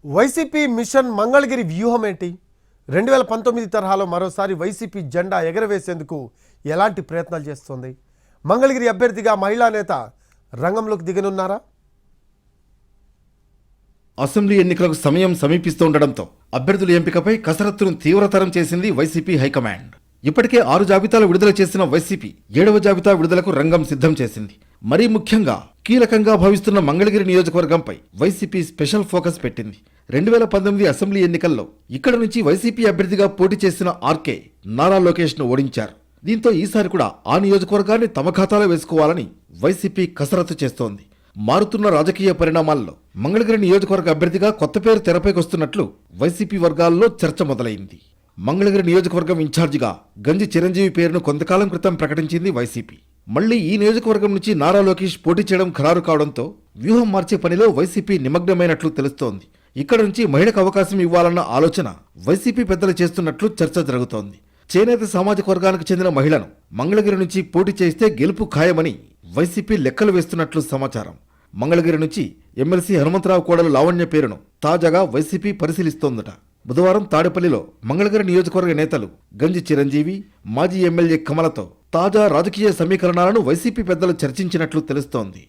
YCP machine Mangalagiri వ్యూహం ఏంటి? 2019 తరహాలో మరోసారి వైసీపీ జెండా ఎగరవేసేందుకు ఎలాంటి ప్రయత్నాలు చేస్తోంది? మంగళగిరి అభ్యర్థిగా మహిళా నేత రంగంలోకి దిగనున్నారా? అసెంబ్లీ ఎన్నికలకు సమయం సమీపిస్తుండటంతో అభ్యర్థుల ఎంపికపై కసరత్తును తీవ్రతరం చేసింది వైసీపీ హైకమాండ్. ఇప్పటికే 6 జాబితాలు విడుదల చేసిన వైసీపీ 7వ జాబితా విడుదలకు రంగం సిద్ధం చేసింది. మరీ ముఖ్యంగా కీలకంగా భావిస్తున్న మంగళగిరి నియోజకవర్గంపై వైసీపీ స్పెషల్ ఫోకస్ పెట్టింది. 2019 అసెంబ్లీ ఎన్నికల్లో ఇక్కడ నుంచి వైసీపీ అభ్యర్థిగా పోటీ చేసిన ఆర్కే నారా లోకేష్ ను ఓడించారు. దీంతో ఈసారి కూడా ఆ నియోజకవర్గాన్ని తమ ఖాతాలో వేసుకోవాలని వైసీపీ కసరత్తు చేస్తోంది. మారుతున్న రాజకీయ పరిణామాల్లో మంగళగిరి నియోజకవర్గ అభ్యర్థిగా కొత్త పేరు తెరపైకొస్తున్నట్లు వైసీపీ వర్గాల్లో చర్చ మొదలైంది. మంగళగిరి నియోజకవర్గం ఇన్ఛార్జిగా గంజి చిరంజీవి పేరును కొంతకాలం క్రితం ప్రకటించింది వైసీపీ. మళ్లీ ఈ నియోజకవర్గం నుంచి నారా లోకేష్ పోటీ చేయడం ఖరారు కావడంతో వ్యూహం మార్చే పనిలో వైసీపీ నిమగ్నమైనట్లు తెలుస్తోంది. ఇక్కడ నుంచి మహిళకు అవకాశం ఇవ్వాలన్న ఆలోచన వైసీపీ పెద్దలు చేస్తున్నట్లు చర్చ జరుగుతోంది. చేనేత సామాజిక వర్గానికి చెందిన మహిళను మంగళగిరి నుంచి పోటీ చేస్తే గెలుపు ఖాయమని వైసీపీ లెక్కలు వేస్తున్నట్లు సమాచారం. మంగళగిరి నుంచి ఎమ్మెల్సీ హనుమంతరావు కోడలు లావణ్య పేరును తాజాగా వైసీపీ పరిశీలిస్తోందట. బుధవారం తాడేపల్లిలో మంగళగిరి నియోజకవర్గ నేతలు గంజి చిరంజీవి, మాజీ ఎమ్మెల్యే కమలతో తాజా రాజకీయ సమీకరణాలను వైసీపీ పెద్దలు చర్చించినట్లు తెలుస్తోంది.